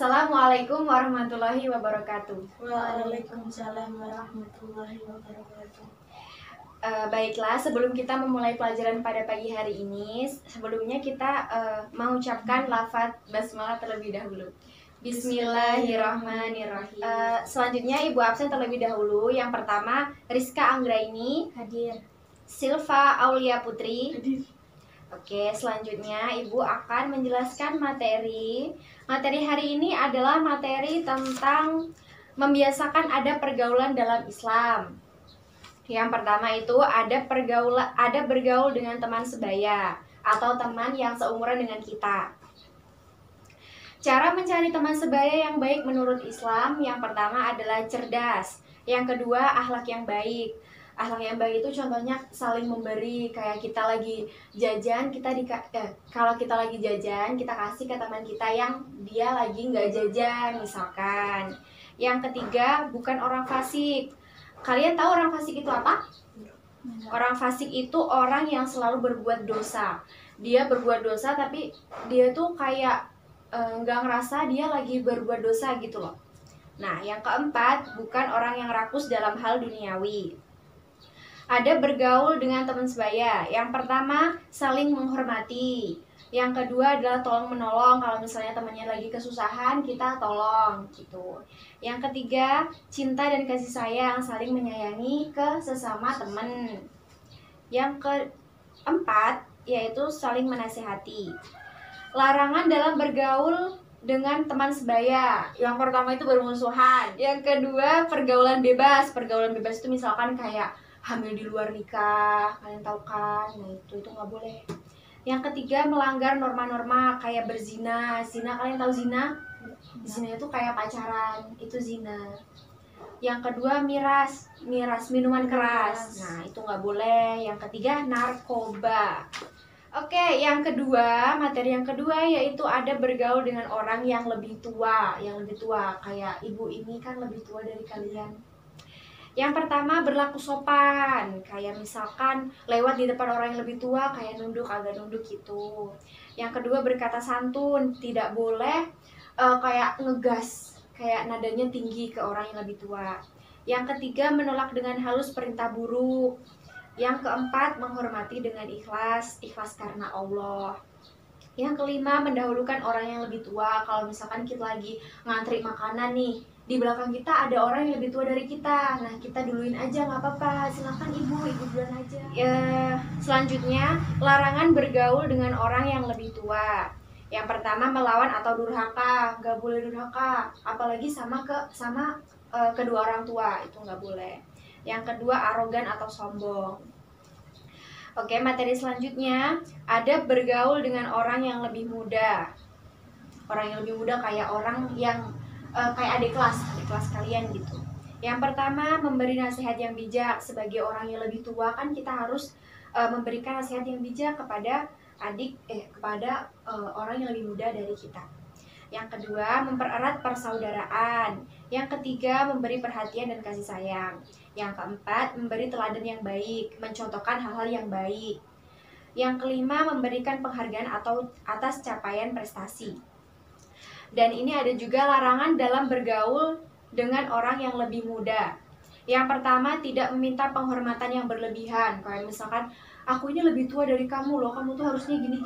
Assalamualaikum warahmatullahi wabarakatuh. Waalaikumsalam warahmatullahi wabarakatuh. Baiklah, sebelum kita memulai pelajaran pada pagi hari ini, sebelumnya kita mengucapkan lafaz basmalah terlebih dahulu. Bismillahirrahmanirrahim. Selanjutnya Ibu absen terlebih dahulu. Yang pertama Rizka Anggraini Hadir. Silva Aulia Putri. Hadir. Oke, selanjutnya Ibu akan menjelaskan materi. Materi hari ini adalah materi tentang membiasakan ada pergaulan dalam Islam. Yang pertama itu ada bergaul dengan teman sebaya atau teman yang seumuran dengan kita. Cara mencari teman sebaya yang baik menurut Islam, yang pertama adalah cerdas. Yang kedua, akhlak yang baik. Akhlak yang baik itu contohnya saling memberi, kayak kita lagi jajan, kalau kita lagi jajan, kita kasih ke teman kita yang dia lagi nggak jajan, misalkan. Yang ketiga, bukan orang fasik. Kalian tahu orang fasik itu apa? Orang fasik itu orang yang selalu berbuat dosa. Dia berbuat dosa tapi dia tuh kayak nggak ngerasa dia lagi berbuat dosa gitu loh. Nah, yang keempat, bukan orang yang rakus dalam hal duniawi. Ada bergaul dengan teman sebaya. Yang pertama, saling menghormati. Yang kedua adalah tolong menolong. Kalau misalnya temannya lagi kesusahan, kita tolong gitu. Yang ketiga, cinta dan kasih sayang, saling menyayangi ke sesama teman. Yang keempat, yaitu saling menasehati. Larangan dalam bergaul dengan teman sebaya. Yang pertama itu bermusuhan. Yang kedua, pergaulan bebas. Pergaulan bebas itu misalkan kayak hamil di luar nikah, kalian tahu kan? Nah, itu nggak boleh. Yang ketiga, melanggar norma-norma kayak berzina. Zina, kalian tahu zina? Zina itu kayak pacaran, itu zina. Yang kedua, miras minuman keras. Nah, itu nggak boleh. Yang ketiga, narkoba. Oke, yang kedua, materi yang kedua yaitu ada bergaul dengan orang yang lebih tua, kayak ibu ini kan lebih tua dari kalian. Yang pertama, berlaku sopan, kayak misalkan lewat di depan orang yang lebih tua, kayak nunduk, agak nunduk gitu. Yang kedua, berkata santun, tidak boleh kayak ngegas, kayak nadanya tinggi ke orang yang lebih tua. Yang ketiga, menolak dengan halus perintah buruk. Yang keempat, menghormati dengan ikhlas karena Allah. Yang kelima, mendahulukan orang yang lebih tua. Kalau misalkan kita lagi ngantri makanan nih, di belakang kita ada orang yang lebih tua dari kita. Nah, kita duluin aja, nggak apa-apa. Silakan ibu duluan aja. Ya, selanjutnya, larangan bergaul dengan orang yang lebih tua. Yang pertama, melawan atau durhaka. Nggak boleh durhaka, apalagi sama kedua orang tua, itu nggak boleh. Yang kedua, arogan atau sombong. Oke, materi selanjutnya ada bergaul dengan orang yang lebih muda. Orang yang lebih muda kayak orang yang kayak adik kelas kalian gitu. Yang pertama, memberi nasihat yang bijak. Sebagai orang yang lebih tua kan kita harus memberikan nasihat yang bijak kepada orang yang lebih muda dari kita. Yang kedua, mempererat persaudaraan. Yang ketiga, memberi perhatian dan kasih sayang. Yang keempat, memberi teladan yang baik, mencontohkan hal-hal yang baik. Yang kelima, memberikan penghargaan atas capaian prestasi. Dan ini ada juga larangan dalam bergaul dengan orang yang lebih muda. Yang pertama, tidak meminta penghormatan yang berlebihan. Kayak misalkan, aku ini lebih tua dari kamu loh, kamu tuh harusnya gini.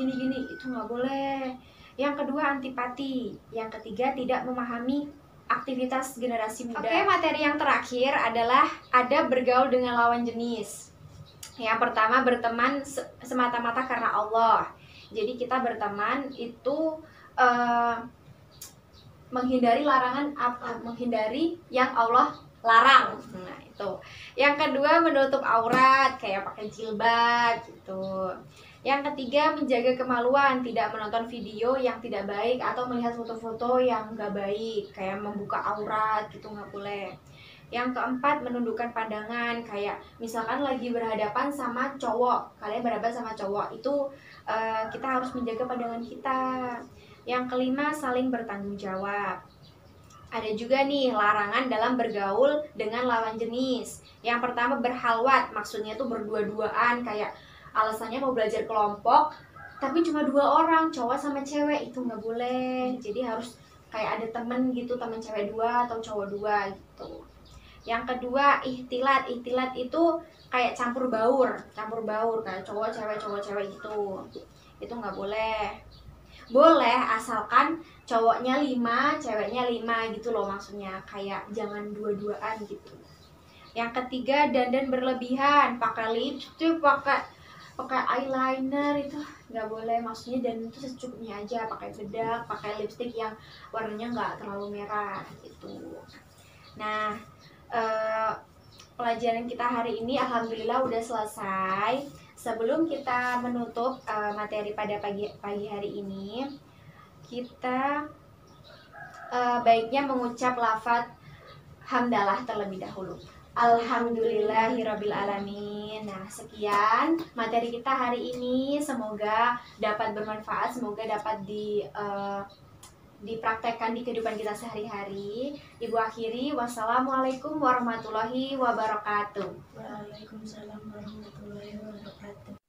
Itu nggak boleh. Yang kedua, antipati. Yang ketiga, tidak memahami aktivitas generasi muda. Oke, materi yang terakhir adalah ada bergaul dengan lawan jenis. Yang pertama, berteman semata-mata karena Allah. Jadi kita berteman itu menghindari menghindari yang Allah larang. Nah, itu. Yang kedua, menutup aurat kayak pakai jilbab gitu. Yang ketiga, menjaga kemaluan, tidak menonton video yang tidak baik atau melihat foto-foto yang nggak baik, kayak membuka aurat gitu, nggak boleh. Yang keempat, menundukkan pandangan, kayak misalkan lagi berhadapan sama cowok, kalian berhadapan sama cowok, itu kita harus menjaga pandangan kita. Yang kelima, saling bertanggung jawab. Ada juga nih larangan dalam bergaul dengan lawan jenis. Yang pertama, berhalwat, maksudnya tuh berdua-duaan, kayak alasannya mau belajar kelompok tapi cuma 2 orang, cowok sama cewek, itu nggak boleh. Jadi harus kayak ada temen gitu, temen cewek 2 atau cowok 2 gitu. Yang kedua ihtilat. Ihtilat itu kayak campur baur kayak cowok cewek gitu. Itu nggak boleh. Boleh asalkan cowoknya 5 ceweknya 5 gitu loh, maksudnya kayak jangan dua-duaan gitu. Yang ketiga dandan berlebihan, pakai lipstick, pakai eyeliner, itu nggak boleh. Maksudnya dan itu secukupnya aja, pakai bedak, pakai lipstick yang warnanya nggak terlalu merah gitu. Nah, pelajaran kita hari ini alhamdulillah udah selesai. Sebelum kita menutup materi pada pagi hari ini, kita baiknya mengucap lafaz hamdalah terlebih dahulu. Alhamdulillahirabbil alamin. Nah, sekian materi kita hari ini, semoga dapat bermanfaat, semoga dapat dipraktekkan di kehidupan kita sehari-hari. Ibu akhiri, wassalamualaikum warahmatullahi wabarakatuh. Waalaikumsalam warahmatullahi wabarakatuh.